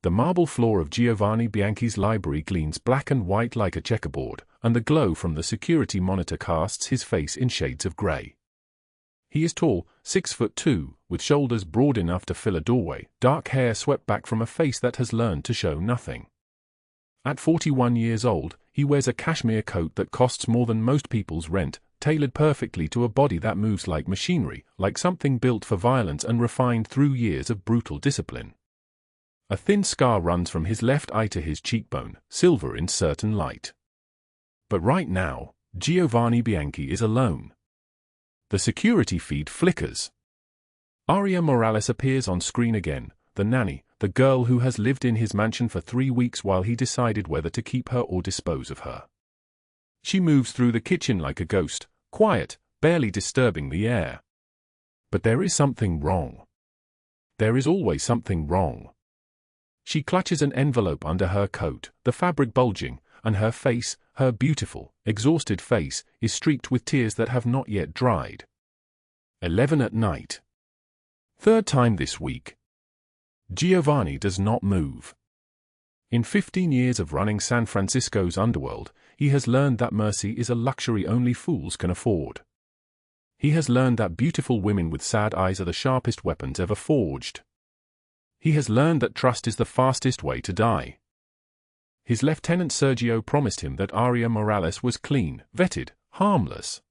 The marble floor of Giovanni Bianchi's library gleams black and white like a checkerboard, and the glow from the security monitor casts his face in shades of grey. He is tall, 6'2", with shoulders broad enough to fill a doorway, dark hair swept back from a face that has learned to show nothing. At 41 years old, he wears a cashmere coat that costs more than most people's rent, tailored perfectly to a body that moves like machinery, like something built for violence and refined through years of brutal discipline. A thin scar runs from his left eye to his cheekbone, silver in certain light. But right now, Giovanni Bianchi is alone. The security feed flickers. Aria Morales appears on screen again, the nanny, the girl who has lived in his mansion for 3 weeks while he decided whether to keep her or dispose of her. She moves through the kitchen like a ghost, quiet, barely disturbing the air. But there is something wrong. There is always something wrong. She clutches an envelope under her coat, the fabric bulging, and her face, her beautiful, exhausted face, is streaked with tears that have not yet dried. 11 at night. Third time this week. Giovanni does not move. In 15 years of running San Francisco's underworld, he has learned that mercy is a luxury only fools can afford. He has learned that beautiful women with sad eyes are the sharpest weapons ever forged. He has learned that trust is the fastest way to die. His lieutenant Sergio promised him that Aria Morales was clean, vetted, harmless.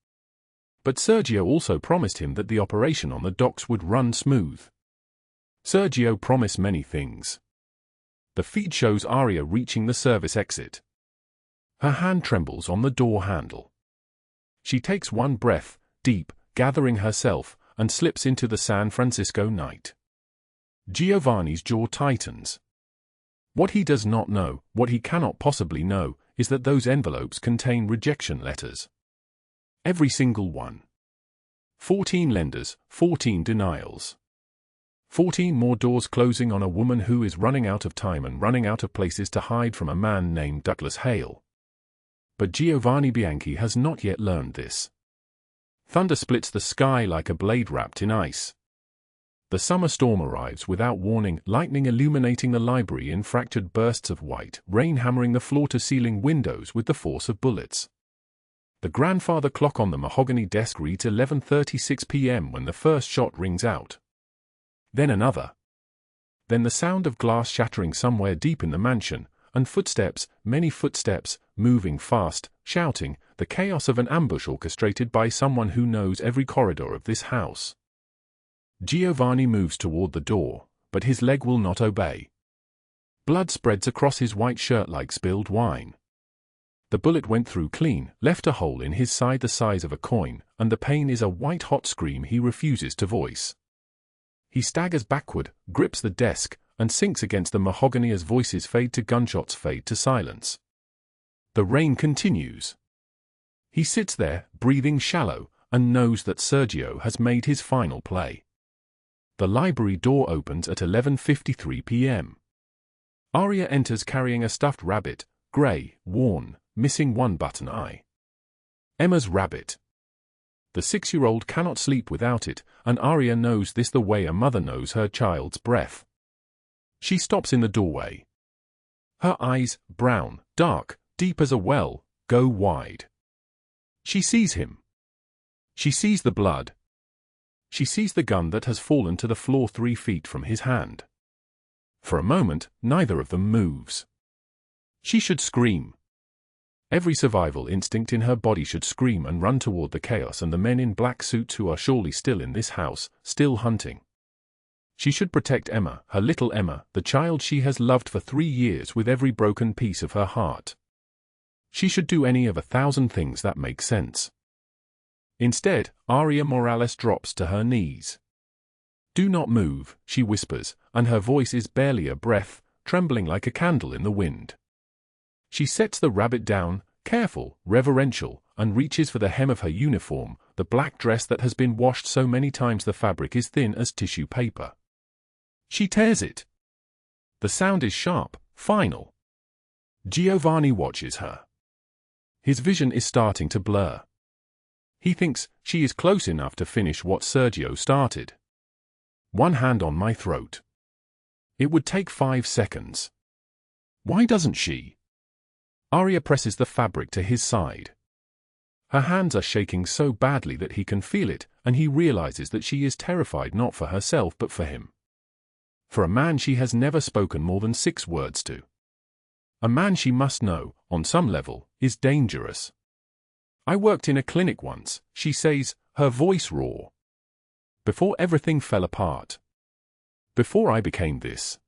But Sergio also promised him that the operation on the docks would run smooth. Sergio promised many things. The feed shows Aria reaching the service exit. Her hand trembles on the door handle. She takes one breath, deep, gathering herself, and slips into the San Francisco night. Giovanni's jaw tightens. What he does not know, what he cannot possibly know, is that those envelopes contain rejection letters. Every single one. 14 lenders, 14 denials. 14 more doors closing on a woman who is running out of time and running out of places to hide from a man named Douglas Hale. But Giovanni Bianchi has not yet learned this. Thunder splits the sky like a blade wrapped in ice. The summer storm arrives without warning, lightning illuminating the library in fractured bursts of white, rain hammering the floor-to-ceiling windows with the force of bullets. The grandfather clock on the mahogany desk reads 11:36 p.m. when the first shot rings out. Then another. Then the sound of glass shattering somewhere deep in the mansion, and footsteps, many footsteps, moving fast, shouting, the chaos of an ambush orchestrated by someone who knows every corridor of this house. Giovanni moves toward the door, but his leg will not obey. Blood spreads across his white shirt like spilled wine. The bullet went through clean, left a hole in his side the size of a coin, and the pain is a white-hot scream he refuses to voice. He staggers backward, grips the desk, and sinks against the mahogany as voices fade to gunshots fade to silence. The rain continues. He sits there, breathing shallow, and knows that Sergio has made his final play. The library door opens at 11:53 p.m. Aria enters carrying a stuffed rabbit, grey, worn, missing one button eye. Emma's rabbit. The 6-year-old cannot sleep without it, and Aria knows this the way a mother knows her child's breath. She stops in the doorway. Her eyes, brown, dark, deep as a well, go wide. She sees him. She sees the blood. She sees the gun that has fallen to the floor 3 feet from his hand. For a moment, neither of them moves. She should scream. Every survival instinct in her body should scream and run toward the chaos and the men in black suits who are surely still in this house, still hunting. She should protect Emma, her little Emma, the child she has loved for 3 years with every broken piece of her heart. She should do any of 1,000 things that make sense. Instead, Aria Morales drops to her knees. "Do not move," she whispers, and her voice is barely a breath, trembling like a candle in the wind. She sets the rabbit down, careful, reverential, and reaches for the hem of her uniform, the black dress that has been washed so many times the fabric is thin as tissue paper. She tears it. The sound is sharp, final. Giovanni watches her. His vision is starting to blur. He thinks she is close enough to finish what Sergio started. One hand on my throat. It would take 5 seconds. Why doesn't she? Aria presses the fabric to his side. Her hands are shaking so badly that he can feel it, and he realizes that she is terrified not for herself but for him. For a man she has never spoken more than 6 words to. A man she must know, on some level, is dangerous. I worked in a clinic once, she says, her voice raw. Before everything fell apart. Before I became this.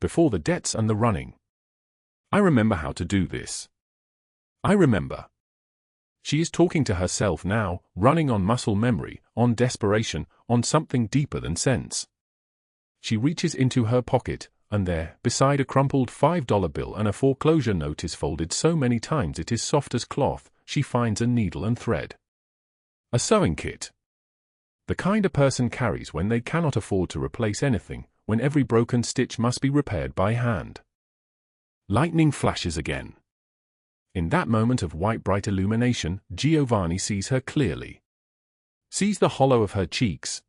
Before the debts and the running. I remember how to do this. I remember. She is talking to herself now, running on muscle memory, on desperation, on something deeper than sense. She reaches into her pocket, and there, beside a crumpled $5 bill and a foreclosure notice folded so many times it is soft as cloth, she finds a needle and thread. A sewing kit. The kind a person carries when they cannot afford to replace anything, when every broken stitch must be repaired by hand. Lightning flashes again. In that moment of white bright illumination, Giovanni sees her clearly. Sees the hollow of her cheeks.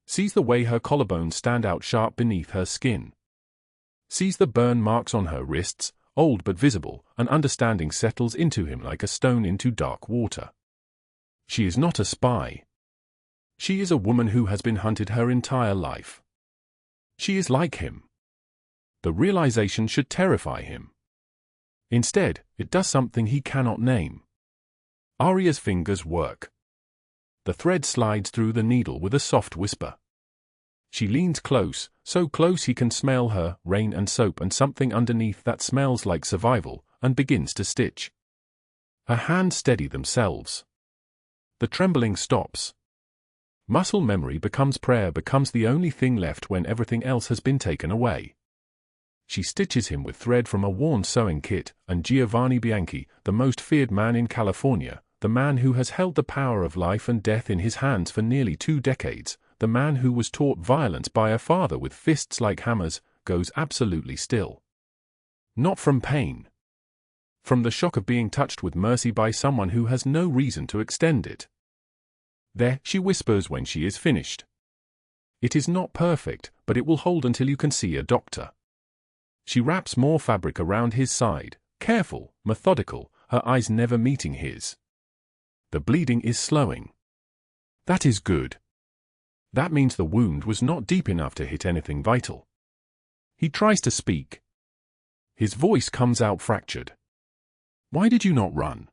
Sees the way her collarbones stand out sharp beneath her skin. Sees the burn marks on her wrists, old but visible, and understanding settles into him like a stone into dark water. She is not a spy. She is a woman who has been hunted her entire life. She is like him. The realization should terrify him. Instead, it does something he cannot name. Aria's fingers work. The thread slides through the needle with a soft whisper. She leans close, so close he can smell her, rain and soap and something underneath that smells like survival, and begins to stitch. Her hands steady themselves. The trembling stops. Muscle memory becomes prayer, becomes the only thing left when everything else has been taken away. She stitches him with thread from a worn sewing kit, and Giovanni Bianchi, the most feared man in California, the man who has held the power of life and death in his hands for nearly 2 decades, the man who was taught violence by a father with fists like hammers, goes absolutely still. Not from pain. From the shock of being touched with mercy by someone who has no reason to extend it. There, she whispers when she is finished. It is not perfect, but it will hold until you can see a doctor. She wraps more fabric around his side, careful, methodical, her eyes never meeting his. The bleeding is slowing. That is good. That means the wound was not deep enough to hit anything vital. He tries to speak. His voice comes out fractured. Why did you not run?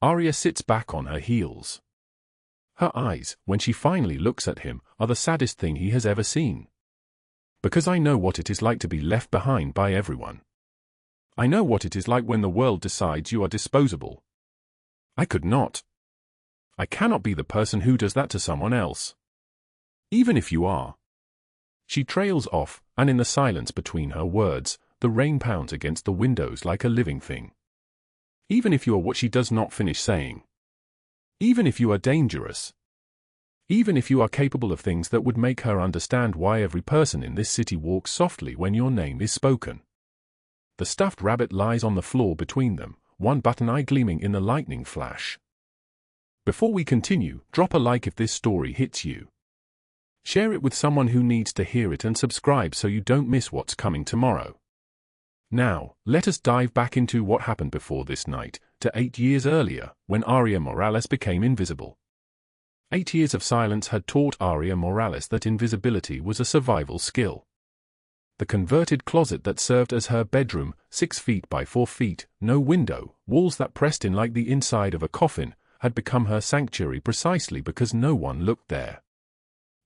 Aria sits back on her heels. Her eyes, when she finally looks at him, are the saddest thing he has ever seen. Because I know what it is like to be left behind by everyone. I know what it is like when the world decides you are disposable. I could not. I cannot be the person who does that to someone else. Even if you are. She trails off, and in the silence between her words, the rain pounds against the windows like a living thing. Even if you are what she does not finish saying. Even if you are dangerous. Even if you are capable of things that would make her understand why every person in this city walks softly when your name is spoken. The stuffed rabbit lies on the floor between them, one button eye gleaming in the lightning flash. Before we continue, drop a like if this story hits you. Share it with someone who needs to hear it and subscribe so you don't miss what's coming tomorrow. Now, let us dive back into what happened before this night, to 8 years earlier, when Aria Morales became invisible. 8 years of silence had taught Aria Morales that invisibility was a survival skill. The converted closet that served as her bedroom, 6 feet by 4 feet, no window, walls that pressed in like the inside of a coffin, had become her sanctuary precisely because no one looked there.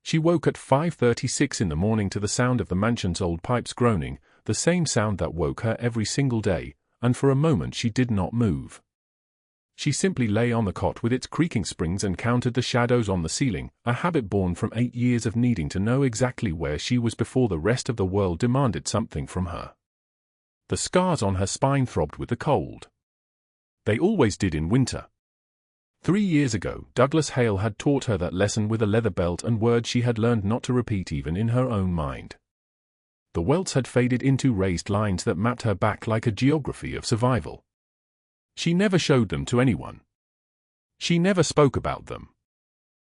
She woke at 5:36 in the morning to the sound of the mansion's old pipes groaning, the same sound that woke her every single day, and for a moment she did not move. She simply lay on the cot with its creaking springs and counted the shadows on the ceiling, a habit born from 8 years of needing to know exactly where she was before the rest of the world demanded something from her. The scars on her spine throbbed with the cold. They always did in winter. 3 years ago, Douglas Hale had taught her that lesson with a leather belt and words she had learned not to repeat even in her own mind. The welts had faded into raised lines that mapped her back like a geography of survival. She never showed them to anyone. She never spoke about them.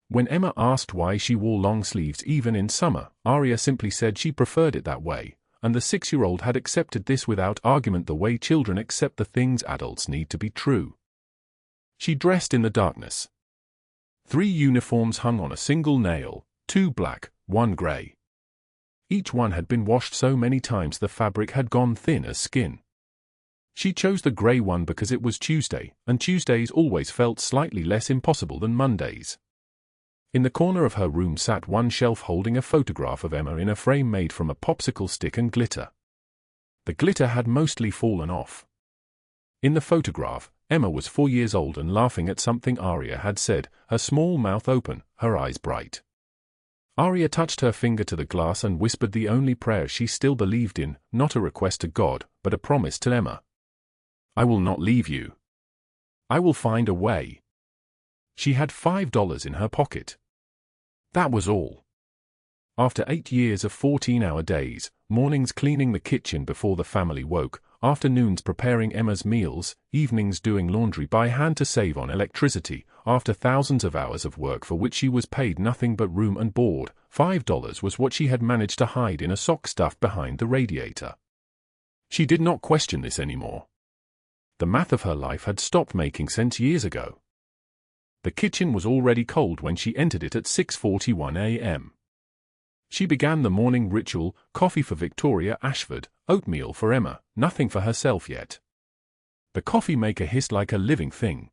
When Emma asked why she wore long sleeves even in summer, Aria simply said she preferred it that way, and the 6-year-old had accepted this without argument the way children accept the things adults need to be true. She dressed in the darkness. 3 uniforms hung on a single nail, 2 black, 1 grey. Each one had been washed so many times the fabric had gone thin as skin. She chose the grey one because it was Tuesday, and Tuesdays always felt slightly less impossible than Mondays. In the corner of her room sat one shelf holding a photograph of Emma in a frame made from a popsicle stick and glitter. The glitter had mostly fallen off. In the photograph, Emma was 4 years old and laughing at something Aria had said, her small mouth open, her eyes bright. Aria touched her finger to the glass and whispered the only prayer she still believed in, not a request to God, but a promise to Emma. "I will not leave you. I will find a way." She had $5 in her pocket. That was all. After 8 years of 14-hour days, mornings cleaning the kitchen before the family woke, afternoons preparing Emma's meals, evenings doing laundry by hand to save on electricity, after thousands of hours of work for which she was paid nothing but room and board, $5 was what she had managed to hide in a sock stuffed behind the radiator. She did not question this anymore. The math of her life had stopped making sense years ago. The kitchen was already cold when she entered it at 6:41 a.m. She began the morning ritual, coffee for Victoria Ashford, oatmeal for Emma, nothing for herself yet. The coffee maker hissed like a living thing.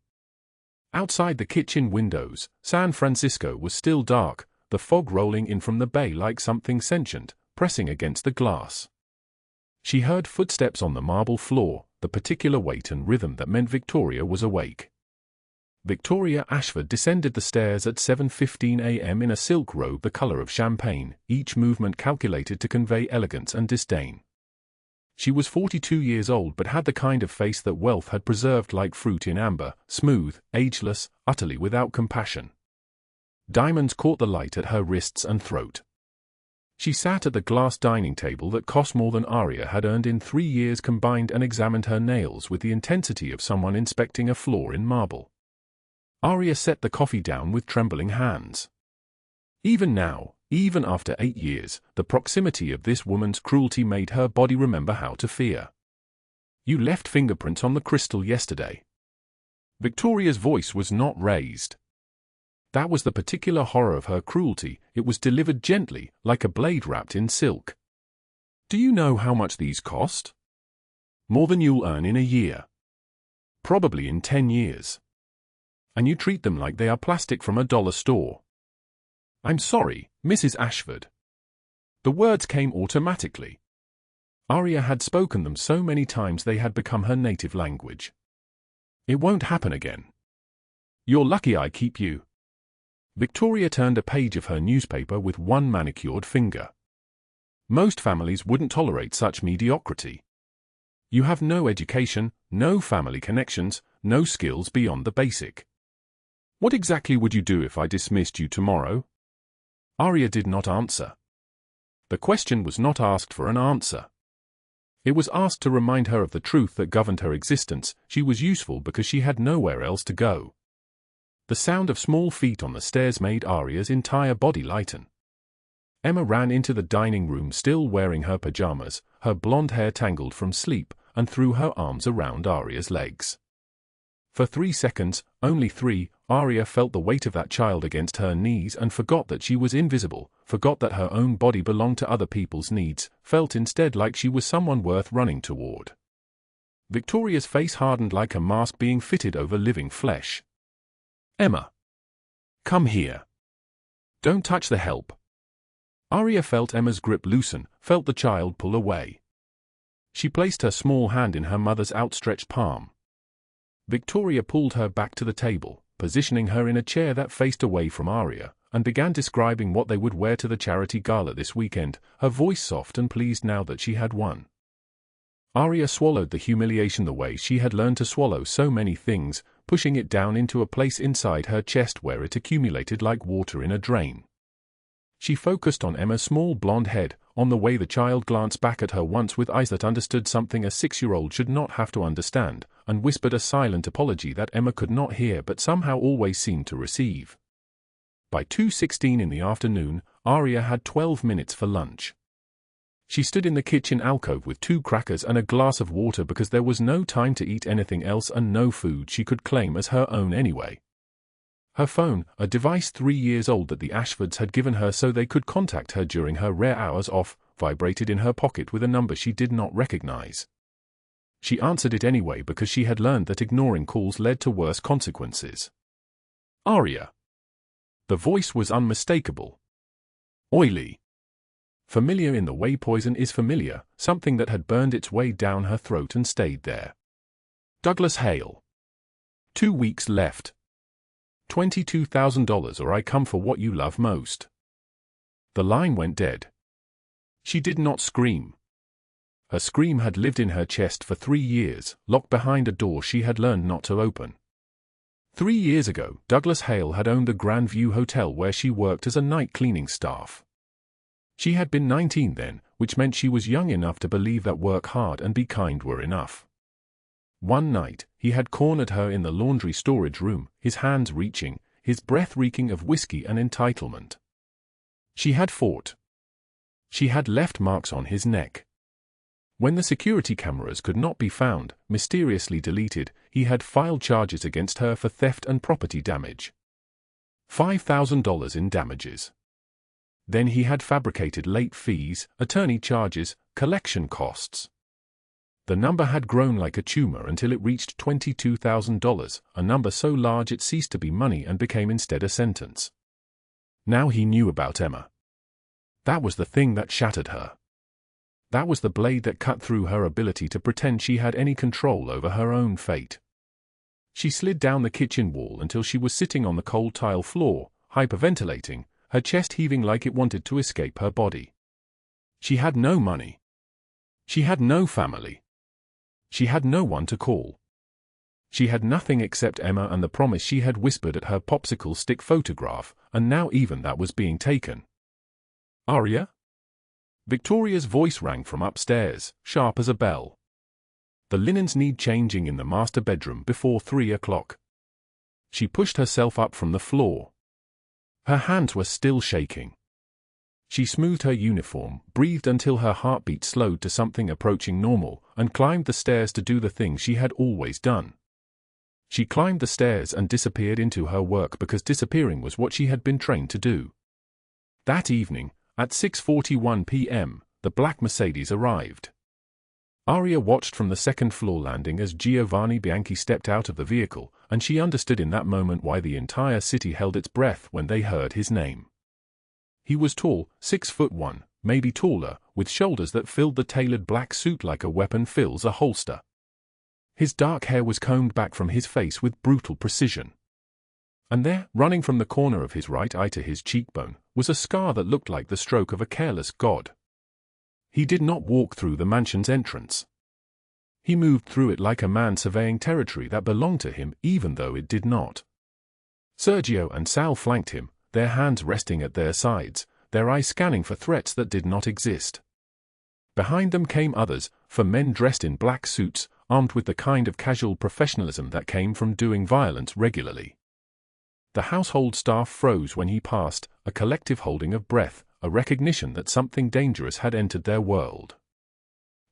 Outside the kitchen windows, San Francisco was still dark, the fog rolling in from the bay like something sentient, pressing against the glass. She heard footsteps on the marble floor, the particular weight and rhythm that meant Victoria was awake. Victoria Ashford descended the stairs at 7:15 a.m. in a silk robe the color of champagne, each movement calculated to convey elegance and disdain. She was 42 years old but had the kind of face that wealth had preserved like fruit in amber, smooth, ageless, utterly without compassion. Diamonds caught the light at her wrists and throat. She sat at the glass dining table that cost more than Aria had earned in 3 years combined and examined her nails with the intensity of someone inspecting a floor in marble. Aria set the coffee down with trembling hands. Even now, even after 8 years, the proximity of this woman's cruelty made her body remember how to fear. "You left fingerprints on the crystal yesterday." Victoria's voice was not raised. That was the particular horror of her cruelty, it was delivered gently, like a blade wrapped in silk. "Do you know how much these cost?" "More than you'll earn in a year. Probably in 10 years. And you treat them like they are plastic from a dollar store." "I'm sorry, Mrs. Ashford." The words came automatically. Aria had spoken them so many times they had become her native language. "It won't happen again. You're lucky I keep you." Victoria turned a page of her newspaper with one manicured finger. "Most families wouldn't tolerate such mediocrity. You have no education, no family connections, no skills beyond the basic. What exactly would you do if I dismissed you tomorrow?" Aria did not answer. The question was not asked for an answer. It was asked to remind her of the truth that governed her existence. She was useful because she had nowhere else to go. The sound of small feet on the stairs made Aria's entire body lighten. Emma ran into the dining room still wearing her pajamas, her blonde hair tangled from sleep, and threw her arms around Aria's legs. For 3 seconds, only 3, Aria felt the weight of that child against her knees and forgot that she was invisible, forgot that her own body belonged to other people's needs, felt instead like she was someone worth running toward. Victoria's face hardened like a mask being fitted over living flesh. "Emma. Come here. Don't touch the help." Aria felt Emma's grip loosen, felt the child pull away. She placed her small hand in her mother's outstretched palm. Victoria pulled her back to the table, positioning her in a chair that faced away from Aria, and began describing what they would wear to the charity gala this weekend, her voice soft and pleased now that she had won. Aria swallowed the humiliation the way she had learned to swallow so many things, pushing it down into a place inside her chest where it accumulated like water in a drain. She focused on Emma's small blonde head, on the way the child glanced back at her once with eyes that understood something a 6-year-old should not have to understand, and whispered a silent apology that Emma could not hear but somehow always seemed to receive. By 2:16 in the afternoon, Aria had 12 minutes for lunch. She stood in the kitchen alcove with 2 crackers and a glass of water because there was no time to eat anything else and no food she could claim as her own anyway. Her phone, a device 3 years old that the Ashfords had given her so they could contact her during her rare hours off, vibrated in her pocket with a number she did not recognize. She answered it anyway because she had learned that ignoring calls led to worse consequences. Aria. The voice was unmistakable. Oily. Familiar in the way poison is familiar, something that had burned its way down her throat and stayed there. Douglas Hale. 2 weeks left. $22,000 or I come for what you love most. The line went dead. She did not scream. Her scream had lived in her chest for 3 years, locked behind a door she had learned not to open. 3 years ago, Douglas Hale had owned the Grand View Hotel where she worked as a night cleaning staff. She had been 19 then, which meant she was young enough to believe that work hard and be kind were enough. One night, he had cornered her in the laundry storage room, his hands reaching, his breath reeking of whiskey and entitlement. She had fought. She had left marks on his neck. When the security cameras could not be found, mysteriously deleted, he had filed charges against her for theft and property damage. $5,000 in damages. Then he had fabricated late fees, attorney charges, collection costs. The number had grown like a tumor until it reached $22,000, a number so large it ceased to be money and became instead a sentence. Now he knew about Emma. That was the thing that shattered her. That was the blade that cut through her ability to pretend she had any control over her own fate. She slid down the kitchen wall until she was sitting on the cold tile floor, hyperventilating, her chest heaving like it wanted to escape her body. She had no money. She had no family. She had no one to call. She had nothing except Emma and the promise she had whispered at her popsicle stick photograph, and now even that was being taken. Aria? Victoria's voice rang from upstairs, sharp as a bell. The linens need changing in the master bedroom before 3 o'clock. She pushed herself up from the floor. Her hands were still shaking. She smoothed her uniform, breathed until her heartbeat slowed to something approaching normal, and climbed the stairs to do the thing she had always done. She climbed the stairs and disappeared into her work because disappearing was what she had been trained to do. That evening, at 6:41 p.m., the black Mercedes arrived. Aria watched from the second-floor landing as Giovanni Bianchi stepped out of the vehicle, and she understood in that moment why the entire city held its breath when they heard his name. He was tall, 6'1", maybe taller, with shoulders that filled the tailored black suit like a weapon fills a holster. His dark hair was combed back from his face with brutal precision. And there, running from the corner of his right eye to his cheekbone, was a scar that looked like the stroke of a careless god. He did not walk through the mansion's entrance. He moved through it like a man surveying territory that belonged to him even though it did not. Sergio and Sal flanked him, their hands resting at their sides, their eyes scanning for threats that did not exist. Behind them came others, 4 men dressed in black suits, armed with the kind of casual professionalism that came from doing violence regularly. The household staff froze when he passed, a collective holding of breath, a recognition that something dangerous had entered their world.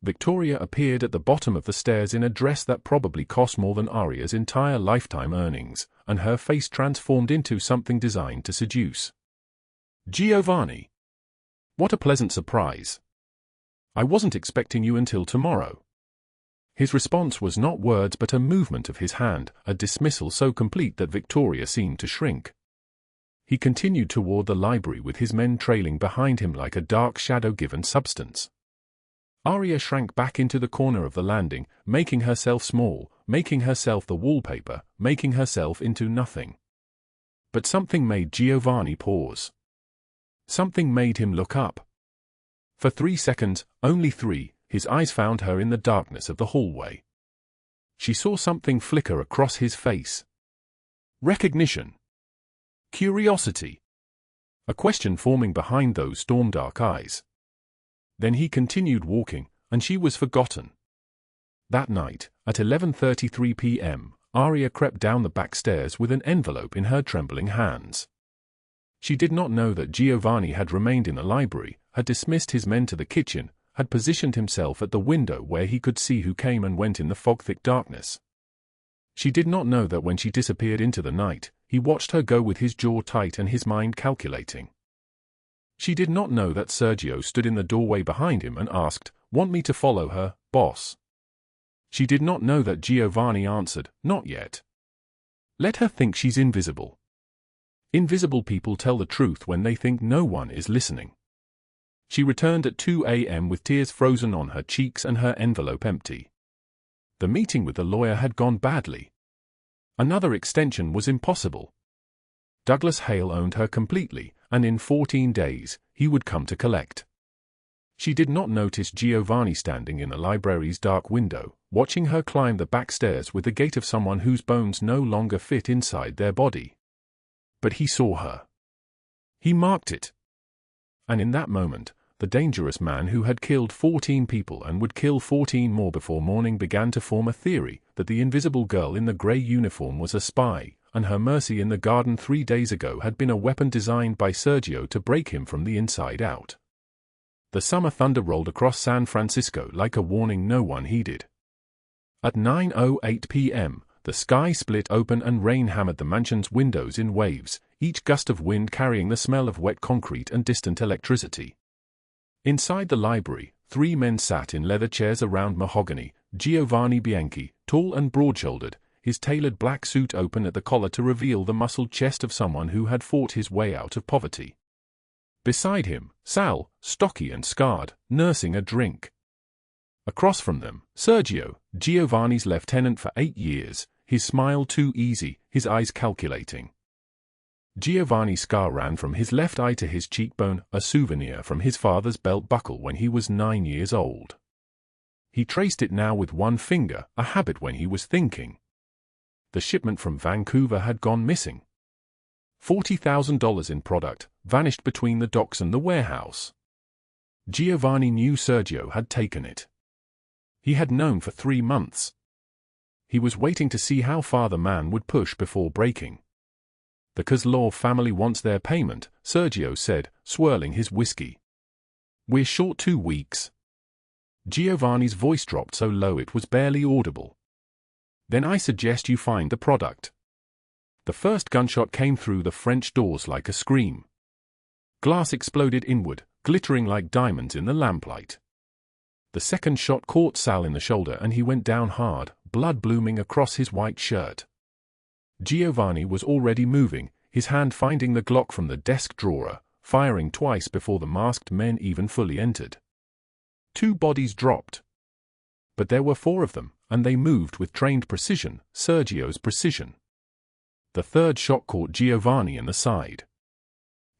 Victoria appeared at the bottom of the stairs in a dress that probably cost more than Aria's entire lifetime earnings, and her face transformed into something designed to seduce. Giovanni. What a pleasant surprise. I wasn't expecting you until tomorrow. His response was not words but a movement of his hand, a dismissal so complete that Victoria seemed to shrink. He continued toward the library with his men trailing behind him like a dark shadow given substance. Aria shrank back into the corner of the landing, making herself small, making herself the wallpaper, making herself into nothing. But something made Giovanni pause. Something made him look up. For 3 seconds, only 3, his eyes found her in the darkness of the hallway. She saw something flicker across his face. Recognition. Curiosity. A question forming behind those storm-dark eyes. Then he continued walking, and she was forgotten. That night, at 11:33 p.m., Aria crept down the back stairs with an envelope in her trembling hands. She did not know that Giovanni had remained in the library, had dismissed his men to the kitchen, had positioned himself at the window where he could see who came and went in the fog-thick darkness. She did not know that when she disappeared into the night, he watched her go with his jaw tight and his mind calculating. She did not know that Sergio stood in the doorway behind him and asked, "Want me to follow her, boss?" She did not know that Giovanni answered, "Not yet. Let her think she's invisible." Invisible people tell the truth when they think no one is listening. She returned at 2 a.m. with tears frozen on her cheeks and her envelope empty. The meeting with the lawyer had gone badly. Another extension was impossible. Douglas Hale owned her completely, and in 14 days, he would come to collect. She did not notice Giovanni standing in the library's dark window, watching her climb the back stairs with the gait of someone whose bones no longer fit inside their body. But he saw her. He marked it. And in that moment, the dangerous man who had killed 14 people and would kill 14 more before morning began to form a theory that the invisible girl in the grey uniform was a spy, and her mercy in the garden 3 days ago had been a weapon designed by Sergio to break him from the inside out. The summer thunder rolled across San Francisco like a warning no one heeded. At 9:08 p.m., the sky split open and rain hammered the mansion's windows in waves, each gust of wind carrying the smell of wet concrete and distant electricity. Inside the library, 3 men sat in leather chairs around mahogany. Giovanni Bianchi, tall and broad-shouldered, his tailored black suit open at the collar to reveal the muscled chest of someone who had fought his way out of poverty. Beside him, Sal, stocky and scarred, nursing a drink. Across from them, Sergio, Giovanni's lieutenant for 8 years, his smile too easy, his eyes calculating. Giovanni's scar ran from his left eye to his cheekbone, a souvenir from his father's belt buckle when he was 9 years old. He traced it now with one finger, a habit when he was thinking. The shipment from Vancouver had gone missing. $40,000 in product vanished between the docks and the warehouse. Giovanni knew Sergio had taken it. He had known for 3 months. He was waiting to see how far the man would push before breaking. "The Kozlov family wants their payment," Sergio said, swirling his whiskey. "We're short 2 weeks. Giovanni's voice dropped so low it was barely audible. "Then I suggest you find the product." The first gunshot came through the French doors like a scream. Glass exploded inward, glittering like diamonds in the lamplight. The second shot caught Sal in the shoulder and he went down hard, blood blooming across his white shirt. Giovanni was already moving, his hand finding the Glock from the desk drawer, firing twice before the masked men even fully entered. 2 bodies dropped. But there were 4 of them, and they moved with trained precision, Sergio's precision. The third shot caught Giovanni in the side.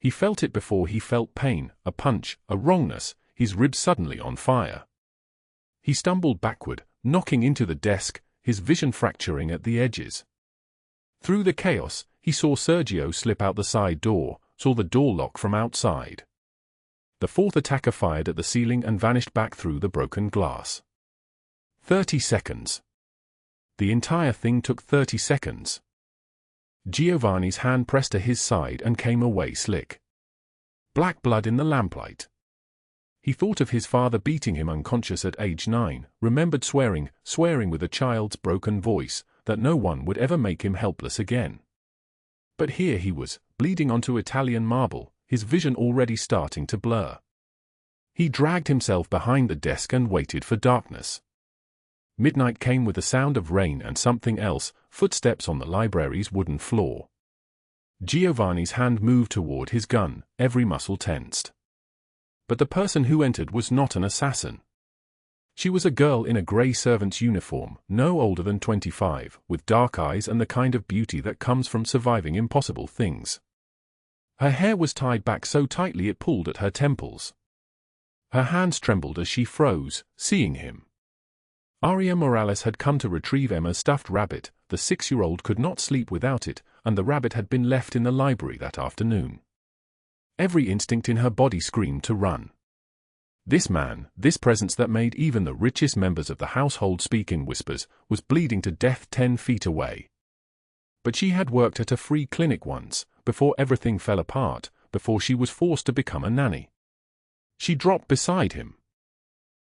He felt it before he felt pain, a punch, a wrongness, his ribs suddenly on fire. He stumbled backward, knocking into the desk, his vision fracturing at the edges. Through the chaos, he saw Sergio slip out the side door, saw the door lock from outside. The fourth attacker fired at the ceiling and vanished back through the broken glass. 30 seconds. The entire thing took 30 seconds. Giovanni's hand pressed to his side and came away slick. Black blood in the lamplight. He thought of his father beating him unconscious at age 9, remembered swearing with a child's broken voice, that no one would ever make him helpless again. But here he was, bleeding onto Italian marble, his vision already starting to blur. He dragged himself behind the desk and waited for darkness. Midnight came with the sound of rain and something else, footsteps on the library's wooden floor. Giovanni's hand moved toward his gun, every muscle tensed. But the person who entered was not an assassin. She was a girl in a grey servant's uniform, no older than 25, with dark eyes and the kind of beauty that comes from surviving impossible things. Her hair was tied back so tightly it pulled at her temples. Her hands trembled as she froze, seeing him. Aria Morales had come to retrieve Emma's stuffed rabbit. The 6-year-old could not sleep without it, and the rabbit had been left in the library that afternoon. Every instinct in her body screamed to run. This man, this presence that made even the richest members of the household speak in whispers, was bleeding to death 10 feet away. But she had worked at a free clinic once, before everything fell apart, before she was forced to become a nanny. She dropped beside him.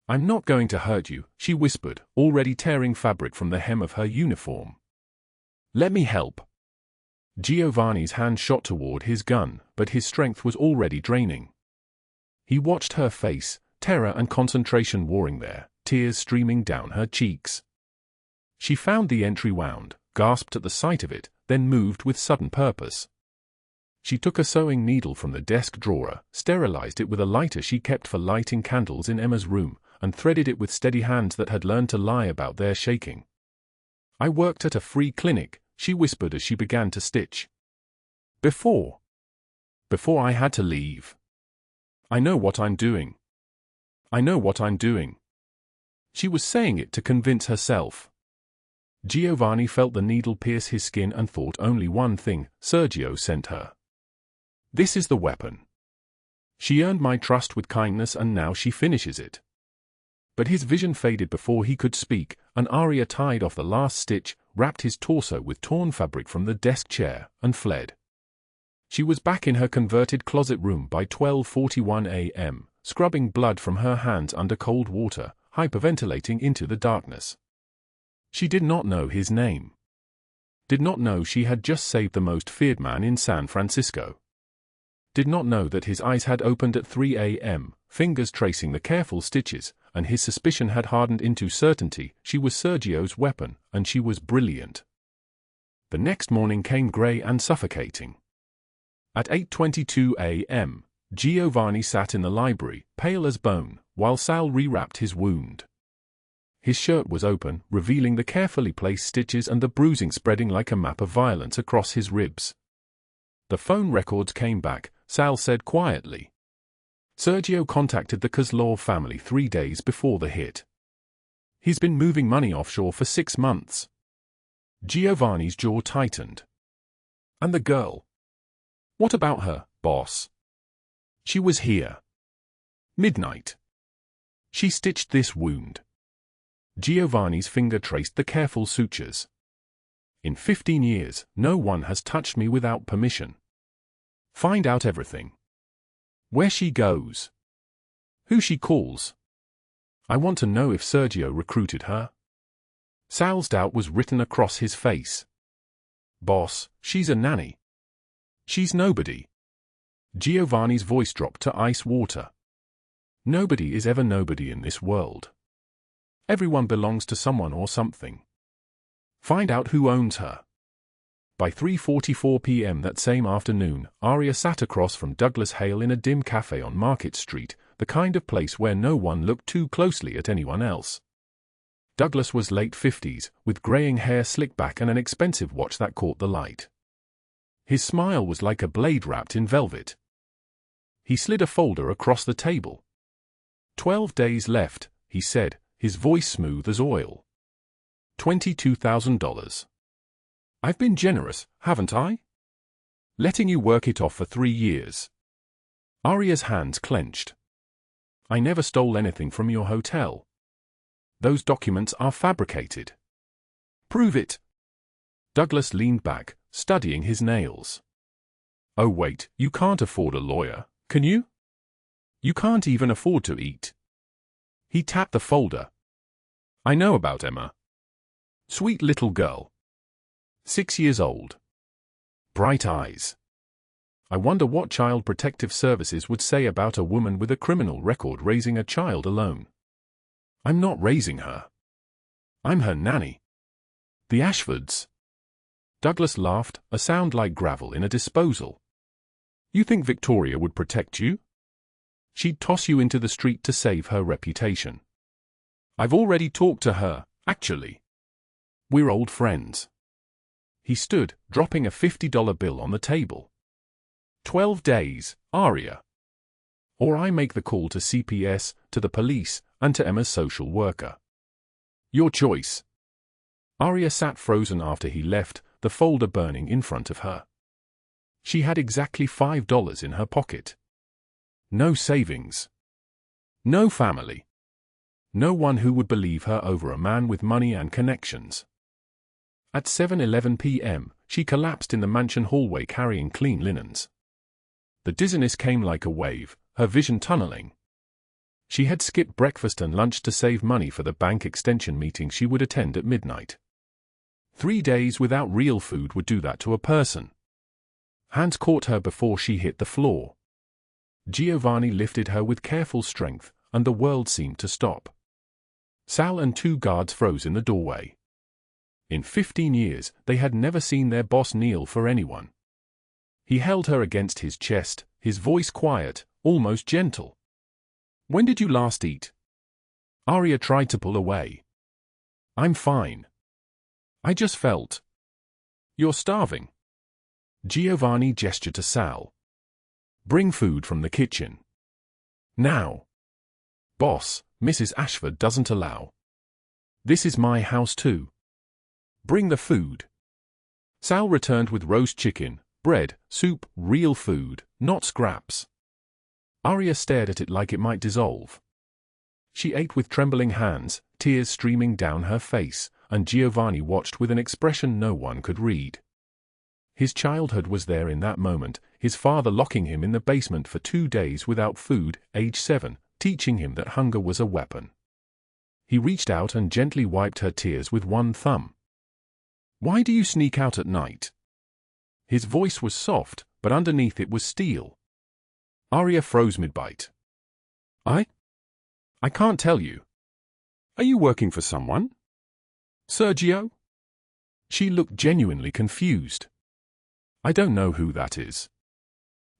"I'm not going to hurt you," she whispered, already tearing fabric from the hem of her uniform. "Let me help." Giovanni's hand shot toward his gun, but his strength was already draining. He watched her face, terror and concentration warring there, tears streaming down her cheeks. She found the entry wound, gasped at the sight of it, then moved with sudden purpose. She took a sewing needle from the desk drawer, sterilized it with a lighter she kept for lighting candles in Emma's room, and threaded it with steady hands that had learned to lie about their shaking. "I worked at a free clinic," she whispered as she began to stitch. Before I had to leave. I know what I'm doing. I know what I'm doing." She was saying it to convince herself. Giovanni felt the needle pierce his skin and thought only one thing: Sergio sent her. This is the weapon. She earned my trust with kindness and now she finishes it. But his vision faded before he could speak, and Aria tied off the last stitch, wrapped his torso with torn fabric from the desk chair, and fled. She was back in her converted closet room by 12:41 a.m., scrubbing blood from her hands under cold water, hyperventilating into the darkness. She did not know his name. Did not know she had just saved the most feared man in San Francisco. Did not know that his eyes had opened at 3 a.m., fingers tracing the careful stitches, and his suspicion had hardened into certainty. She was Sergio's weapon, and she was brilliant. The next morning came grey and suffocating. At 8:22 a.m., Giovanni sat in the library, pale as bone, while Sal rewrapped his wound. His shirt was open, revealing the carefully placed stitches and the bruising spreading like a map of violence across his ribs. The phone records came back, Sal said quietly. Sergio contacted the Kozlov family 3 days before the hit. He's been moving money offshore for 6 months. Giovanni's jaw tightened. And the girl? What about her, boss? She was here. Midnight. She stitched this wound. Giovanni's finger traced the careful sutures. In 15 years, no one has touched me without permission. Find out everything. Where she goes. Who she calls. I want to know if Sergio recruited her. Sal's doubt was written across his face. Boss, she's a nanny. She's nobody. Giovanni's voice dropped to ice water. Nobody is ever nobody in this world. Everyone belongs to someone or something. Find out who owns her. By 3:44 p.m. that same afternoon, Aria sat across from Douglas Hale in a dim cafe on Market Street, the kind of place where no one looked too closely at anyone else. Douglas was late 50s, with graying hair slicked back and an expensive watch that caught the light. His smile was like a blade wrapped in velvet. He slid a folder across the table. 12 days left, he said, his voice smooth as oil. $22,000. I've been generous, haven't I? Letting you work it off for 3 years. Aria's hands clenched. I never stole anything from your hotel. Those documents are fabricated. Prove it. Douglas leaned back, studying his nails. Oh wait, you can't afford a lawyer, can you? You can't even afford to eat. He tapped the folder. I know about Emma. Sweet little girl. 6 years old. Bright eyes. I wonder what Child Protective Services would say about a woman with a criminal record raising a child alone. I'm not raising her. I'm her nanny. The Ashfords. Douglas laughed, a sound like gravel in a disposal. You think Victoria would protect you? She'd toss you into the street to save her reputation. I've already talked to her, actually. We're old friends. He stood, dropping a $50 bill on the table. 12 days, Aria. Or I make the call to CPS, to the police, and to Emma's social worker. Your choice. Aria sat frozen after he left, the folder burning in front of her. She had exactly $5 in her pocket. No savings. No family. No one who would believe her over a man with money and connections. At 7:11 p.m., she collapsed in the mansion hallway carrying clean linens. The dizziness came like a wave, her vision tunneling. She had skipped breakfast and lunch to save money for the bank extension meeting she would attend at midnight. 3 days without real food would do that to a person. Hands caught her before she hit the floor. Giovanni lifted her with careful strength, and the world seemed to stop. Sal and 2 guards froze in the doorway. In 15 years, they had never seen their boss kneel for anyone. He held her against his chest, his voice quiet, almost gentle. "When did you last eat?" Aria tried to pull away. "I'm fine. I just felt." "You're starving." Giovanni gestured to Sal. "Bring food from the kitchen. Now." "Boss, Mrs. Ashford doesn't allow." "This is my house too." "Bring the food." Sal returned with roast chicken, bread, soup, real food, not scraps. Aria stared at it like it might dissolve. She ate with trembling hands, tears streaming down her face, and Giovanni watched with an expression no one could read. His childhood was there in that moment, his father locking him in the basement for 2 days without food, age 7, teaching him that hunger was a weapon. He reached out and gently wiped her tears with one thumb. "Why do you sneak out at night?" His voice was soft, but underneath it was steel. Aria froze mid-bite. I can't tell you." "Are you working for someone?" "Sergio?" She looked genuinely confused. "I don't know who that is."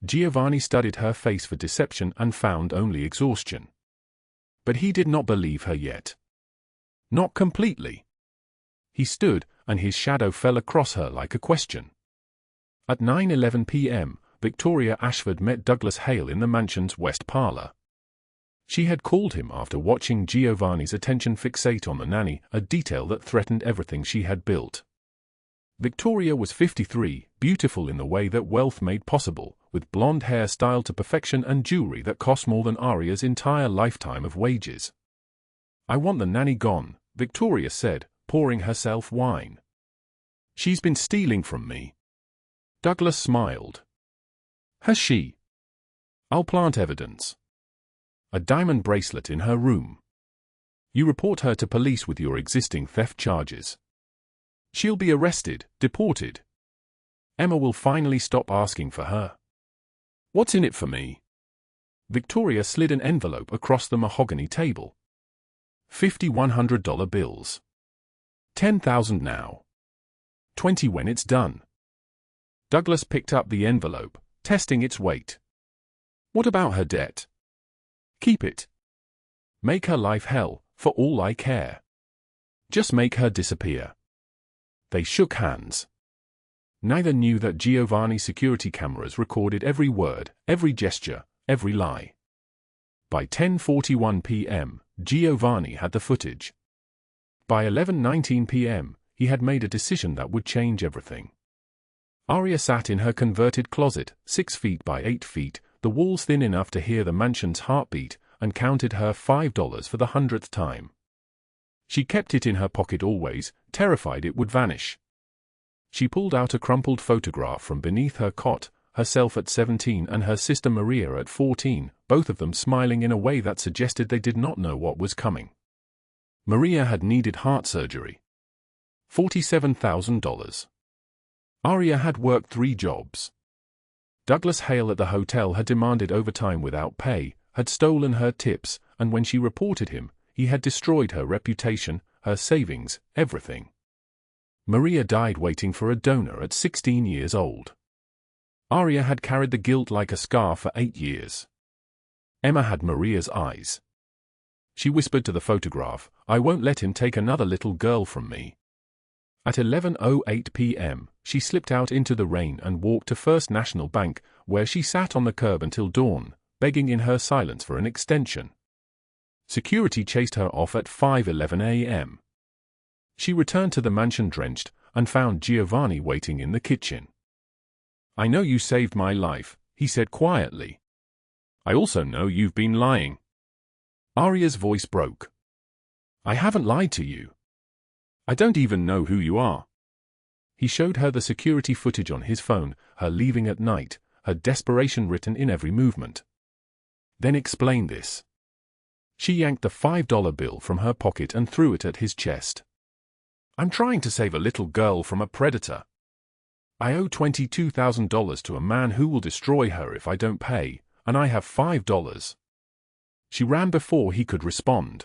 Giovanni studied her face for deception and found only exhaustion. But he did not believe her yet. Not completely. He stood, and his shadow fell across her like a question. At 9:11 p.m., Victoria Ashford met Douglas Hale in the mansion's west parlor. She had called him after watching Giovanni's attention fixate on the nanny, a detail that threatened everything she had built. Victoria was 53, beautiful in the way that wealth made possible, with blonde hair styled to perfection and jewelry that cost more than Aria's entire lifetime of wages. "I want the nanny gone," Victoria said, pouring herself wine. "She's been stealing from me." Douglas smiled. "Has she?" "I'll plant evidence." A diamond bracelet in her room. "You report her to police with your existing theft charges. She'll be arrested, deported. Emma will finally stop asking for her." "What's in it for me?" Victoria slid an envelope across the mahogany table. 50 $100 bills. 10,000 now. 20 when it's done. Douglas picked up the envelope, testing its weight. "What about her debt?" "Keep it. Make her life hell, for all I care. Just make her disappear." They shook hands. Neither knew that Giovanni's security cameras recorded every word, every gesture, every lie. By 10:41 p.m., Giovanni had the footage. By 11:19 p.m., he had made a decision that would change everything. Aria sat in her converted closet, 6 feet by 8 feet, the walls thin enough to hear the mansion's heartbeat, and counted her $5 for the 100th time. She kept it in her pocket always, terrified it would vanish. She pulled out a crumpled photograph from beneath her cot, herself at 17 and her sister Maria at 14, both of them smiling in a way that suggested they did not know what was coming. Maria had needed heart surgery. $47,000. Aria had worked 3 jobs. Douglas Hale at the hotel had demanded overtime without pay, had stolen her tips, and when she reported him, he had destroyed her reputation, her savings, everything. Maria died waiting for a donor at 16 years old. Aria had carried the guilt like a scar for 8 years. Emma had Maria's eyes. She whispered to the photograph, "I won't let him take another little girl from me." At 11:08 p.m., she slipped out into the rain and walked to First National Bank, where she sat on the curb until dawn, begging in her silence for an extension. Security chased her off at 5:11 a.m. She returned to the mansion drenched, and found Giovanni waiting in the kitchen. "I know you saved my life," he said quietly. "I also know you've been lying." Aria's voice broke. "I haven't lied to you. I don't even know who you are." He showed her the security footage on his phone, her leaving at night, her desperation written in every movement. Then explain this. She yanked the $5 bill from her pocket and threw it at his chest. I'm trying to save a little girl from a predator. I owe $22,000 to a man who will destroy her if I don't pay, and I have $5. She ran before he could respond.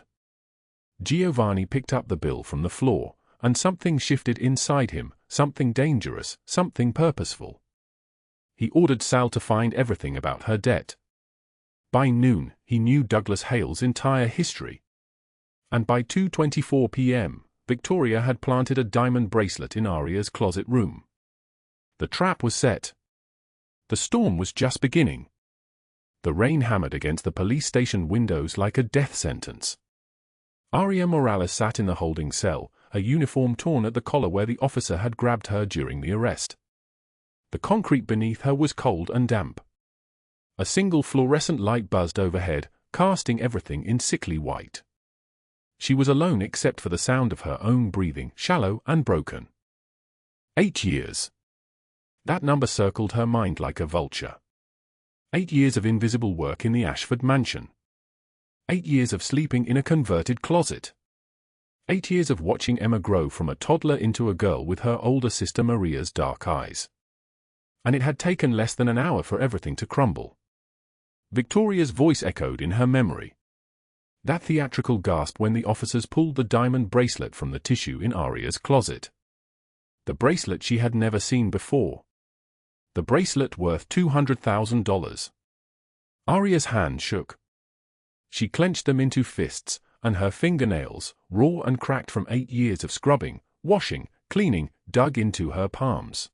Giovanni picked up the bill from the floor, and something shifted inside him, something dangerous, something purposeful. He ordered Sal to find everything about her debt. By noon, he knew Douglas Hale's entire history. And by 2:24 p.m., Victoria had planted a diamond bracelet in Aria's closet room. The trap was set. The storm was just beginning. The rain hammered against the police station windows like a death sentence. Aria Morales sat in the holding cell, her uniform torn at the collar where the officer had grabbed her during the arrest. The concrete beneath her was cold and damp. A single fluorescent light buzzed overhead, casting everything in sickly white. She was alone except for the sound of her own breathing, shallow and broken. 8 years. That number circled her mind like a vulture. 8 years of invisible work in the Ashford mansion. 8 years of sleeping in a converted closet. 8 years of watching Emma grow from a toddler into a girl with her older sister Maria's dark eyes. And it had taken less than an hour for everything to crumble. Victoria's voice echoed in her memory. That theatrical gasp when the officers pulled the diamond bracelet from the tissue in Aria's closet. The bracelet she had never seen before. The bracelet worth $200,000. Aria's hand shook. She clenched them into fists, and her fingernails, raw and cracked from 8 years of scrubbing, washing, cleaning, dug into her palms.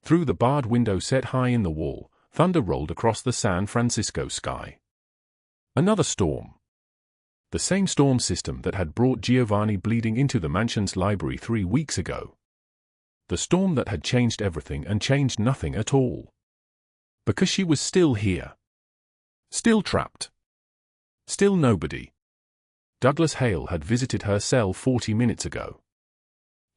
Through the barred window set high in the wall, thunder rolled across the San Francisco sky. Another storm. The same storm system that had brought Giovanni bleeding into the mansion's library 3 weeks ago. The storm that had changed everything and changed nothing at all. Because she was still here. Still trapped. Still nobody. Douglas Hale had visited her cell 40 minutes ago.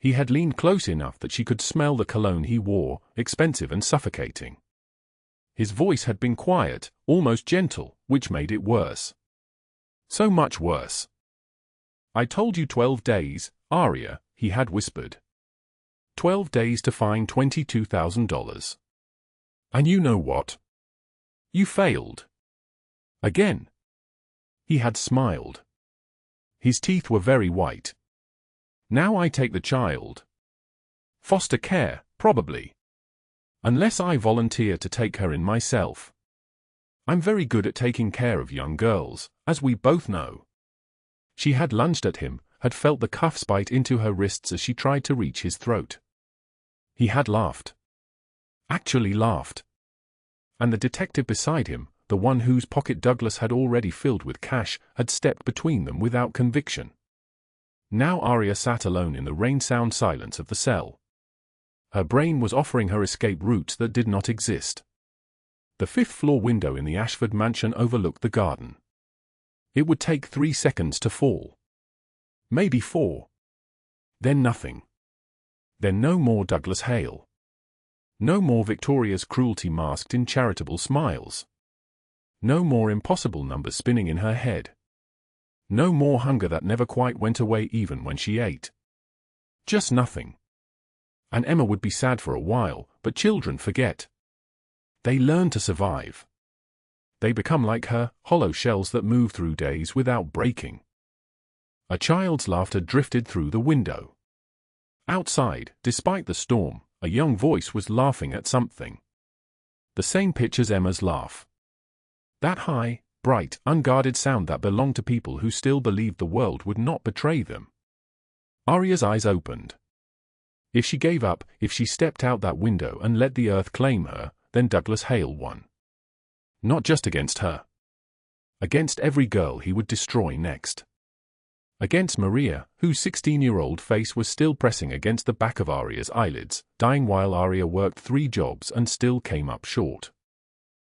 He had leaned close enough that she could smell the cologne he wore, expensive and suffocating. His voice had been quiet, almost gentle, which made it worse. So much worse. I told you 12 days, Aria, he had whispered. 12 days to find $22,000. And you know what? You failed. Again. He had smiled. His teeth were very white. Now I take the child. Foster care, probably. Unless I volunteer to take her in myself. I'm very good at taking care of young girls, as we both know. She had lunged at him, had felt the cuffs bite into her wrists as she tried to reach his throat. He had laughed. Actually laughed. And the detective beside him, the one whose pocket Douglas had already filled with cash, had stepped between them without conviction. Now Aria sat alone in the rain-sound silence of the cell. Her brain was offering her escape routes that did not exist. The 5th-floor window in the Ashford mansion overlooked the garden. It would take 3 seconds to fall. Maybe 4. Then nothing. Then no more Douglas Hale. No more Victoria's cruelty masked in charitable smiles. No more impossible numbers spinning in her head. No more hunger that never quite went away even when she ate. Just nothing. And Emma would be sad for a while, but children forget. They learn to survive. They become like her, hollow shells that move through days without breaking. A child's laughter drifted through the window. Outside, despite the storm, a young voice was laughing at something. The same pitch as Emma's laugh. That high, bright, unguarded sound that belonged to people who still believed the world would not betray them. Aria's eyes opened. If she gave up, if she stepped out that window and let the earth claim her, then Douglas Hale won. Not just against her. Against every girl he would destroy next. Against Maria, whose 16-year-old face was still pressing against the back of Aria's eyelids, dying while Aria worked 3 jobs and still came up short.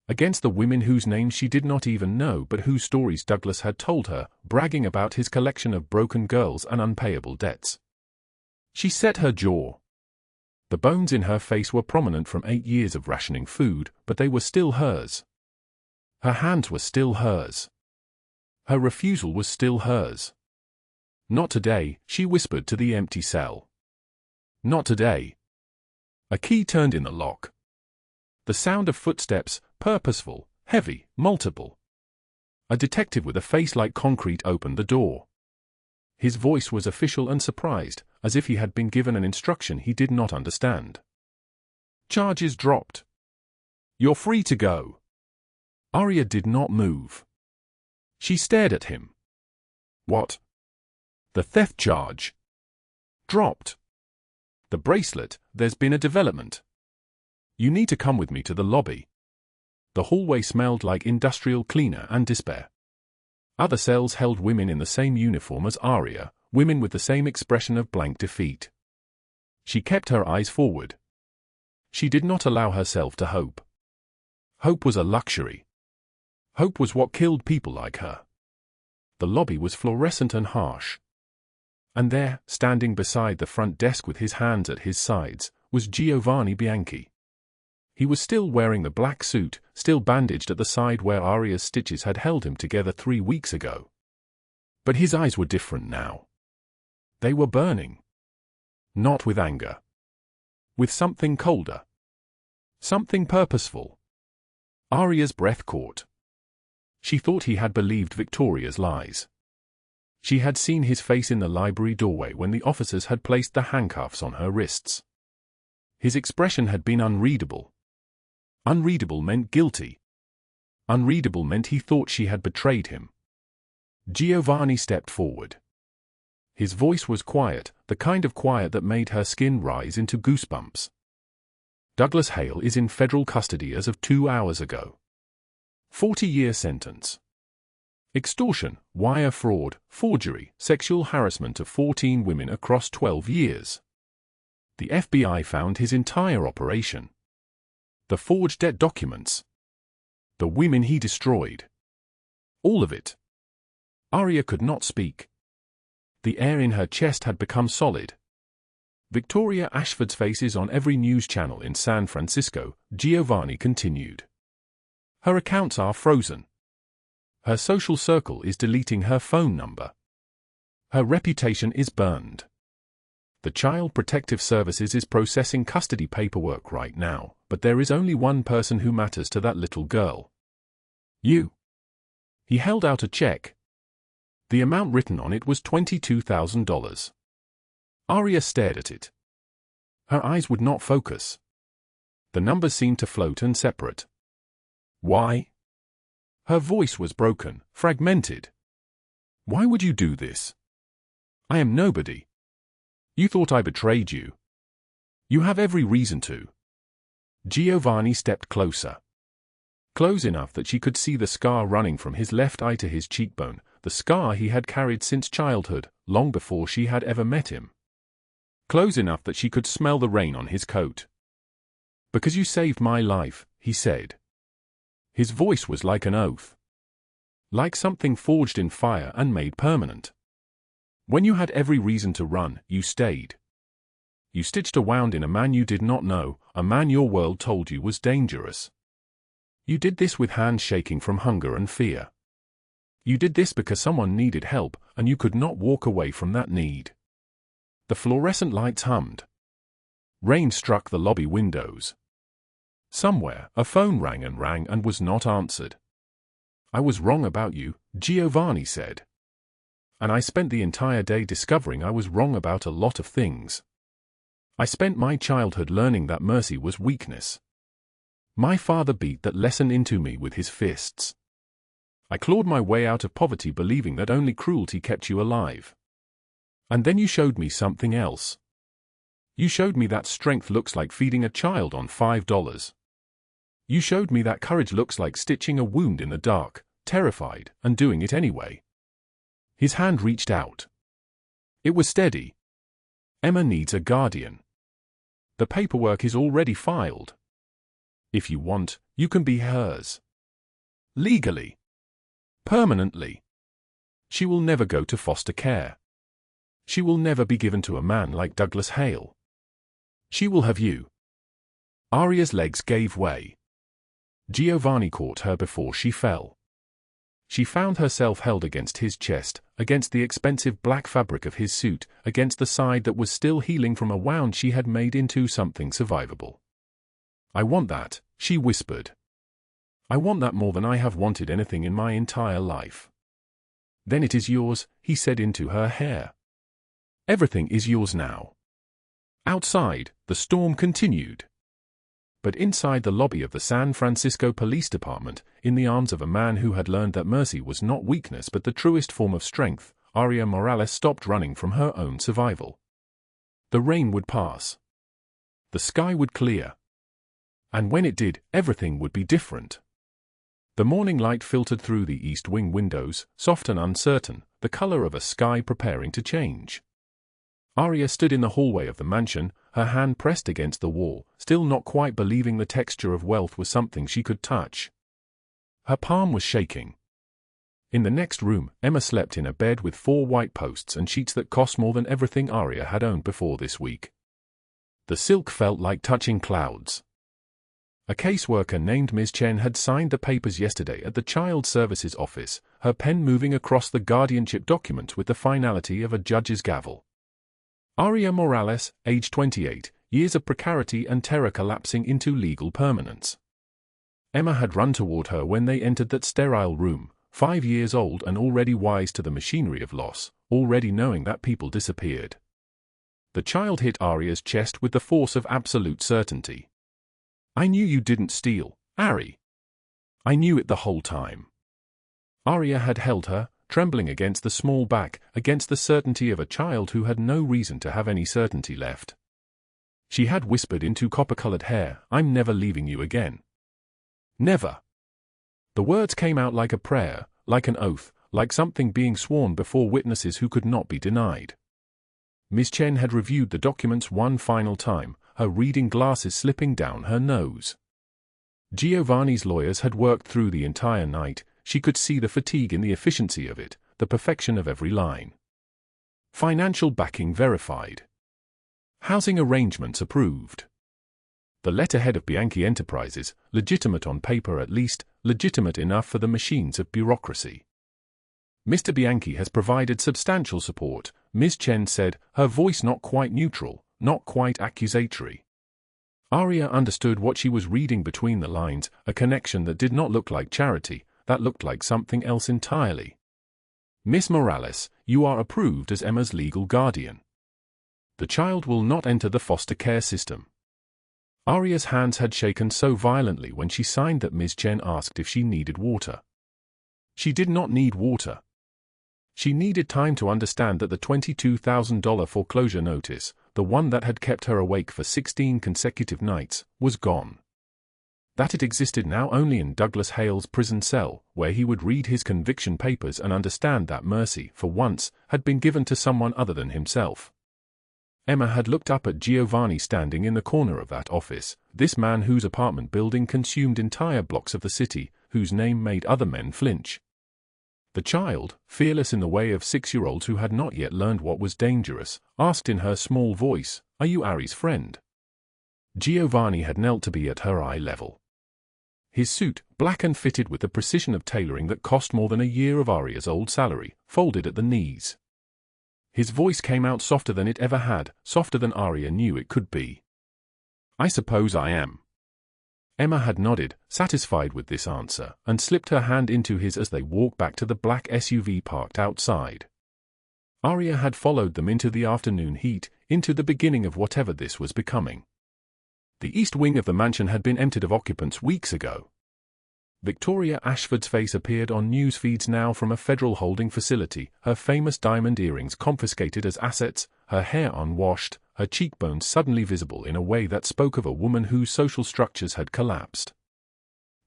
Against the women whose names she did not even know but whose stories Douglas had told her, bragging about his collection of broken girls and unpayable debts. She set her jaw. The bones in her face were prominent from 8 years of rationing food, but they were still hers. Her hands were still hers. Her refusal was still hers. Not today, she whispered to the empty cell. Not today. A key turned in the lock. The sound of footsteps, purposeful, heavy, multiple. A detective with a face like concrete opened the door. His voice was official and surprised, as if he had been given an instruction he did not understand. Charges dropped. You're free to go. Aria did not move. She stared at him. What? The theft charge. Dropped. The bracelet, there's been a development. You need to come with me to the lobby. The hallway smelled like industrial cleaner and despair. Other cells held women in the same uniform as Aria, women with the same expression of blank defeat. She kept her eyes forward. She did not allow herself to hope. Hope was a luxury. Hope was what killed people like her. The lobby was fluorescent and harsh. And there, standing beside the front desk with his hands at his sides, was Giovanni Bianchi. He was still wearing the black suit, still bandaged at the side where Aria's stitches had held him together 3 weeks ago. But his eyes were different now. They were burning. Not with anger. With something colder. Something purposeful. Aria's breath caught. She thought he had believed Victoria's lies. She had seen his face in the library doorway when the officers had placed the handcuffs on her wrists. His expression had been unreadable. Unreadable meant guilty. Unreadable meant he thought she had betrayed him. Giovanni stepped forward. His voice was quiet, the kind of quiet that made her skin rise into goosebumps. Douglas Hale is in federal custody as of 2 hours ago. 40-year sentence. Extortion, wire fraud, forgery, sexual harassment of 14 women across 12 years. The FBI found his entire operation. The forged debt documents. The women he destroyed. All of it. Aria could not speak. The air in her chest had become solid. Victoria Ashford's face is on every news channel in San Francisco, Giovanni continued. Her accounts are frozen. Her social circle is deleting her phone number. Her reputation is burned. The Child Protective Services is processing custody paperwork right now, but there is only one person who matters to that little girl. You. He held out a check. The amount written on it was $22,000. Aria stared at it. Her eyes would not focus. The numbers seemed to float and separate. Why? Her voice was broken, fragmented. Why would you do this? I am nobody. You thought I betrayed you. You have every reason to. Giovanni stepped closer. Close enough that she could see the scar running from his left eye to his cheekbone, the scar he had carried since childhood, long before she had ever met him. Close enough that she could smell the rain on his coat. Because you saved my life, he said. His voice was like an oath. Like something forged in fire and made permanent. When you had every reason to run, you stayed. You stitched a wound in a man you did not know, a man your world told you was dangerous. You did this with hands shaking from hunger and fear. You did this because someone needed help, and you could not walk away from that need. The fluorescent lights hummed. Rain struck the lobby windows. Somewhere, a phone rang and was not answered. I was wrong about you, Giovanni said. And I spent the entire day discovering I was wrong about a lot of things. I spent my childhood learning that mercy was weakness. My father beat that lesson into me with his fists. I clawed my way out of poverty believing that only cruelty kept you alive. And then you showed me something else. You showed me that strength looks like feeding a child on $5. You showed me that courage looks like stitching a wound in the dark, terrified, and doing it anyway. His hand reached out. It was steady. Emma needs a guardian. The paperwork is already filed. If you want, you can be hers. Legally. Permanently. She will never go to foster care. She will never be given to a man like Douglas Hale. She will have you. Aria's legs gave way. Giovanni caught her before she fell. She found herself held against his chest, against the expensive black fabric of his suit, against the side that was still healing from a wound she had made into something survivable. I want that, she whispered. I want that more than I have wanted anything in my entire life. Then it is yours, he said into her hair. Everything is yours now. Outside, the storm continued. But inside the lobby of the San Francisco Police Department, in the arms of a man who had learned that mercy was not weakness but the truest form of strength, Aria Morales stopped running from her own survival. The rain would pass. The sky would clear. And when it did, everything would be different. The morning light filtered through the east wing windows, soft and uncertain, the color of a sky preparing to change. Aria stood in the hallway of the mansion, her hand pressed against the wall, still not quite believing the texture of wealth was something she could touch. Her palm was shaking. In the next room, Emma slept in a bed with 4 white posts and sheets that cost more than everything Aria had owned before this week. The silk felt like touching clouds. A caseworker named Ms. Chen had signed the papers yesterday at the Child Services office, her pen moving across the guardianship document with the finality of a judge's gavel. Aria Morales, age 28, years of precarity and terror collapsing into legal permanence. Emma had run toward her when they entered that sterile room, 5 years old and already wise to the machinery of loss, already knowing that people disappeared. The child hit Aria's chest with the force of absolute certainty. I knew you didn't steal, Ari. I knew it the whole time. Aria had held her, trembling against the small back, against the certainty of a child who had no reason to have any certainty left. She had whispered into copper-colored hair, I'm never leaving you again. Never. The words came out like a prayer, like an oath, like something being sworn before witnesses who could not be denied. Ms. Chen had reviewed the documents one final time, her reading glasses slipping down her nose. Giovanni's lawyers had worked through the entire night. She could see the fatigue in the efficiency of it, the perfection of every line. Financial backing verified. Housing arrangements approved. The letterhead of Bianchi Enterprises, legitimate on paper at least, legitimate enough for the machines of bureaucracy. Mr. Bianchi has provided substantial support, Ms. Chen said, her voice not quite neutral, not quite accusatory. Aria understood what she was reading between the lines, a connection that did not look like charity, that looked like something else entirely. Miss Morales, you are approved as Emma's legal guardian. The child will not enter the foster care system. Aria's hands had shaken so violently when she signed that Ms. Chen asked if she needed water. She did not need water. She needed time to understand that the $22,000 foreclosure notice, the one that had kept her awake for 16 consecutive nights, was gone. That it existed now only in Douglas Hale's prison cell, where he would read his conviction papers and understand that mercy, for once, had been given to someone other than himself. Emma had looked up at Giovanni standing in the corner of that office, this man whose apartment building consumed entire blocks of the city, whose name made other men flinch. The child, fearless in the way of 6-year-olds who had not yet learned what was dangerous, asked in her small voice, "Are you Ari's friend?" Giovanni had knelt to be at her eye level. His suit, black and fitted with the precision of tailoring that cost more than a year of Aria's old salary, folded at the knees. His voice came out softer than it ever had, softer than Aria knew it could be. I suppose I am. Emma had nodded, satisfied with this answer, and slipped her hand into his as they walked back to the black SUV parked outside. Aria had followed them into the afternoon heat, into the beginning of whatever this was becoming. The east wing of the mansion had been emptied of occupants weeks ago. Victoria Ashford's face appeared on news feeds now from a federal holding facility, her famous diamond earrings confiscated as assets, her hair unwashed, her cheekbones suddenly visible in a way that spoke of a woman whose social structures had collapsed.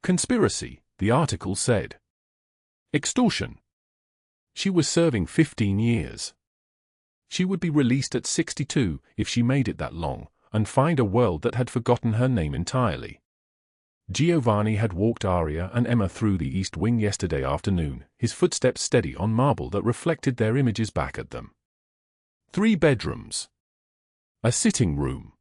Conspiracy, the article said. Extortion. She was serving 15 years. She would be released at 62 if she made it that long, and find a world that had forgotten her name entirely. Giovanni had walked Aria and Emma through the east wing yesterday afternoon, his footsteps steady on marble that reflected their images back at them. 3 bedrooms. A sitting room.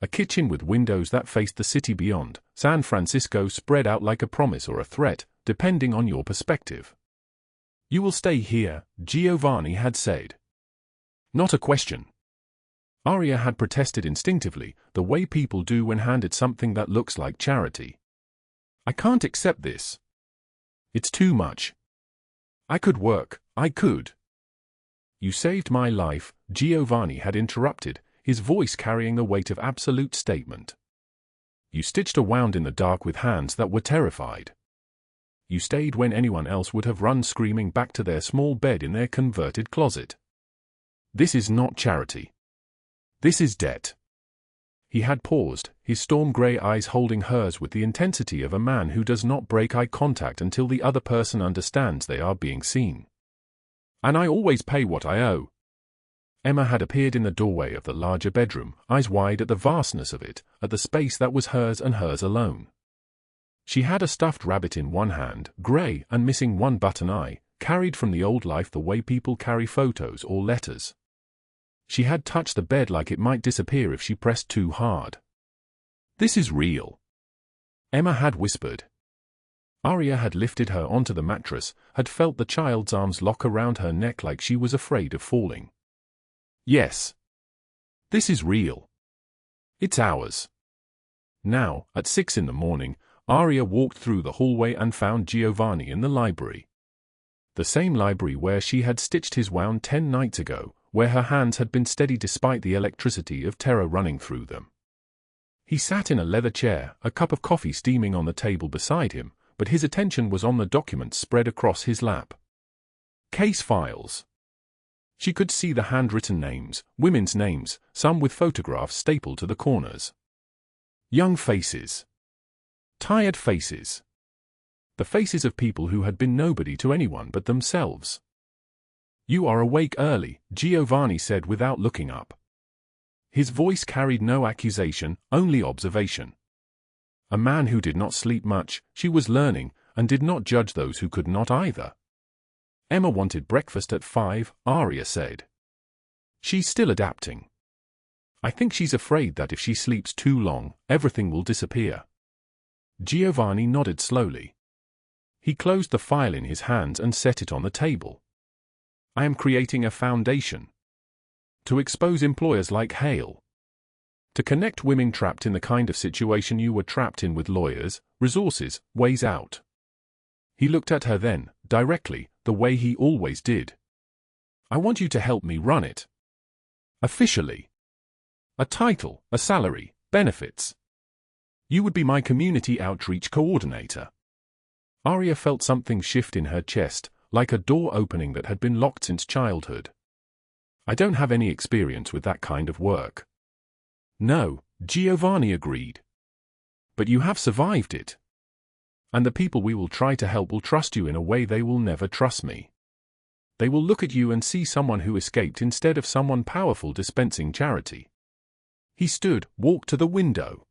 A kitchen with windows that faced the city beyond, San Francisco spread out like a promise or a threat, depending on your perspective. "You will stay here," Giovanni had said. Not a question. Aria had protested instinctively, the way people do when handed something that looks like charity. "I can't accept this. It's too much. I could work, I could." "You saved my life," Giovanni had interrupted, his voice carrying the weight of absolute statement. "You stitched a wound in the dark with hands that were terrified. You stayed when anyone else would have run screaming back to their small bed in their converted closet. This is not charity. This is debt." He had paused, his storm-grey eyes holding hers with the intensity of a man who does not break eye contact until the other person understands they are being seen. "And I always pay what I owe." Emma had appeared in the doorway of the larger bedroom, eyes wide at the vastness of it, at the space that was hers and hers alone. She had a stuffed rabbit in one hand, grey and missing one button eye, carried from the old life the way people carry photos or letters. She had touched the bed like it might disappear if she pressed too hard. "This is real," Emma had whispered. Aria had lifted her onto the mattress, had felt the child's arms lock around her neck like she was afraid of falling. "Yes. This is real. It's ours." Now, at 6 in the morning, Aria walked through the hallway and found Giovanni in the library. The same library where she had stitched his wound 10 nights ago, where her hands had been steady despite the electricity of terror running through them. He sat in a leather chair, a cup of coffee steaming on the table beside him, but his attention was on the documents spread across his lap. Case files. She could see the handwritten names, women's names, some with photographs stapled to the corners. Young faces. Tired faces. The faces of people who had been nobody to anyone but themselves. "You are awake early," Giovanni said without looking up. His voice carried no accusation, only observation. A man who did not sleep much, she was learning, and did not judge those who could not either. "Emma wanted breakfast at 5, Aria said. "She's still adapting. I think she's afraid that if she sleeps too long, everything will disappear." Giovanni nodded slowly. He closed the file in his hands and set it on the table. "I am creating a foundation. To expose employers like Hale. To connect women trapped in the kind of situation you were trapped in with lawyers, resources, ways out." He looked at her then, directly, the way he always did. "I want you to help me run it. Officially. A title, a salary, benefits. You would be my community outreach coordinator." Aria felt something shift in her chest, like a door opening that had been locked since childhood. "I don't have any experience with that kind of work." "No," Giovanni agreed. "But you have survived it. And the people we will try to help will trust you in a way they will never trust me. They will look at you and see someone who escaped instead of someone powerful dispensing charity." He stood, walked to the window.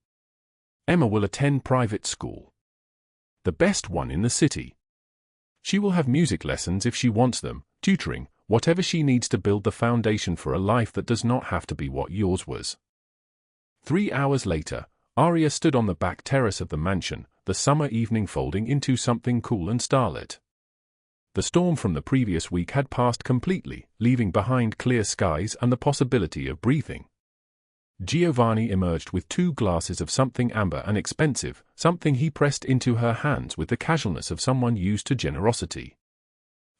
"Emma will attend private school. The best one in the city. She will have music lessons if she wants them, tutoring, whatever she needs to build the foundation for a life that does not have to be what yours was." 3 hours later, Aria stood on the back terrace of the mansion, the summer evening folding into something cool and starlit. The storm from the previous week had passed completely, leaving behind clear skies and the possibility of breathing. Giovanni emerged with 2 glasses of something amber and expensive, something he pressed into her hands with the casualness of someone used to generosity.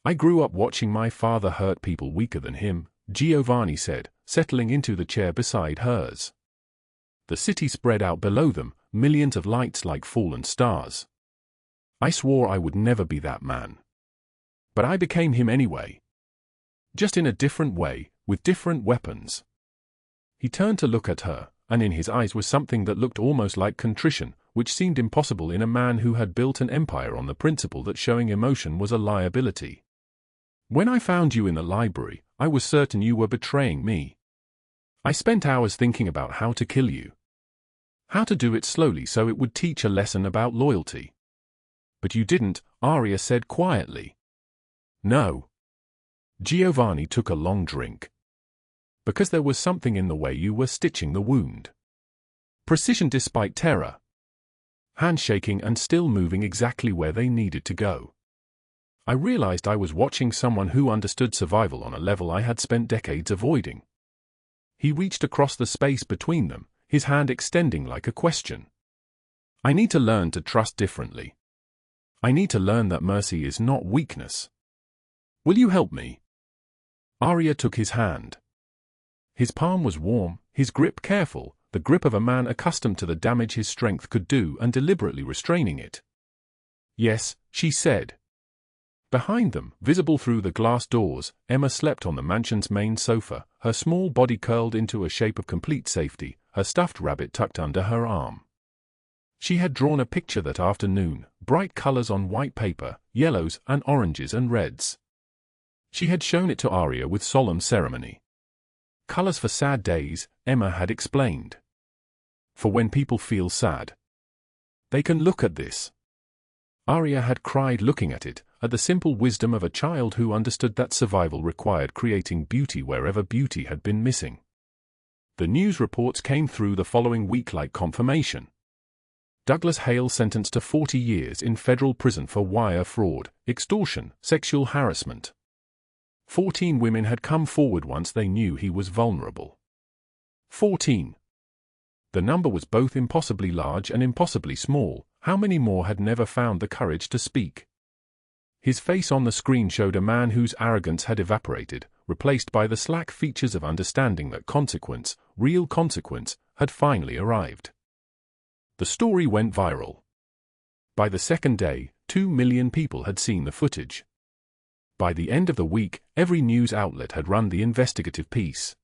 "I grew up watching my father hurt people weaker than him," Giovanni said, settling into the chair beside hers. The city spread out below them, millions of lights like fallen stars. "I swore I would never be that man. But I became him anyway. Just in a different way, with different weapons." He turned to look at her, and in his eyes was something that looked almost like contrition, which seemed impossible in a man who had built an empire on the principle that showing emotion was a liability. "When I found you in the library, I was certain you were betraying me. I spent hours thinking about how to kill you. How to do it slowly so it would teach a lesson about loyalty. But you didn't," Aria said quietly. "No." Giovanni took a long drink. "Because there was something in the way you were stitching the wound. Precision despite terror. Handshaking and still moving exactly where they needed to go. I realized I was watching someone who understood survival on a level I had spent decades avoiding. He reached across the space between them, his hand extending like a question. I need to learn to trust differently. I need to learn that mercy is not weakness. Will you help me? Aria took his hand. His palm was warm, his grip careful, the grip of a man accustomed to the damage his strength could do and deliberately restraining it. Yes, she said. Behind them, visible through the glass doors, Emma slept on the mansion's main sofa, her small body curled into a shape of complete safety, her stuffed rabbit tucked under her arm. She had drawn a picture that afternoon, bright colors on white paper, yellows and oranges and reds. She had shown it to Aria with solemn ceremony. Colors for sad days, Emma had explained. For when people feel sad. They can look at this. Aria had cried looking at it, at the simple wisdom of a child who understood that survival required creating beauty wherever beauty had been missing. The news reports came through the following week like confirmation. Douglas Hale sentenced to 40 years in federal prison for wire fraud, extortion, sexual harassment. 14 women had come forward once they knew he was vulnerable. 14. The number was both impossibly large and impossibly small. How many more had never found the courage to speak? His face on the screen showed a man whose arrogance had evaporated, replaced by the slack features of understanding that consequence, real consequence, had finally arrived. The story went viral. By the second day, 2 million people had seen the footage. By the end of the week, every news outlet had run the investigative piece.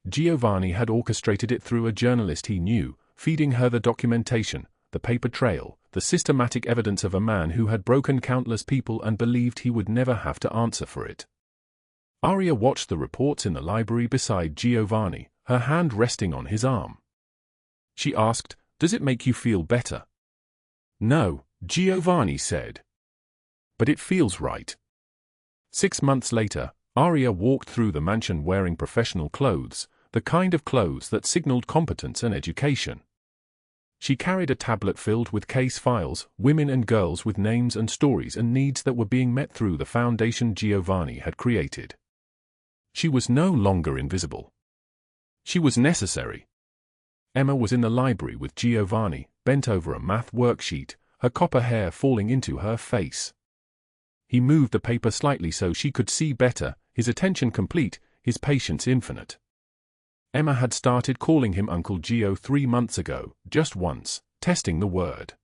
Giovanni had orchestrated it through a journalist he knew, feeding her the documentation, the paper trail, the systematic evidence of a man who had broken countless people and believed he would never have to answer for it. Aria watched the reports in the library beside Giovanni, her hand resting on his arm. She asked, "Does it make you feel better?" "No," Giovanni said. "But it feels right." 6 months later, Aria walked through the mansion wearing professional clothes, the kind of clothes that signaled competence and education. She carried a tablet filled with case files, women and girls with names and stories and needs that were being met through the foundation Giovanni had created. She was no longer invisible. She was necessary. Emma was in the library with Giovanni, bent over a math worksheet, her copper hair falling into her face. He moved the paper slightly so she could see better, his attention complete, his patience infinite. Emma had started calling him Uncle Gio 3 months ago, just once, testing the word.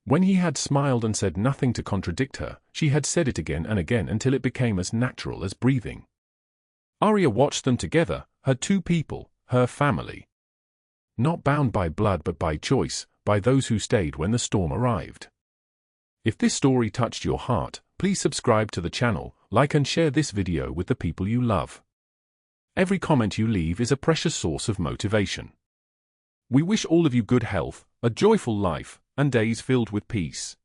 When he had smiled and said nothing to contradict her, she had said it again and again until it became as natural as breathing. Aria watched them together, her 2 people, her family. Not bound by blood but by choice, by those who stayed when the storm arrived. If this story touched your heart, please subscribe to the channel, like and share this video with the people you love. Every comment you leave is a precious source of motivation. We wish all of you good health, a joyful life, and days filled with peace.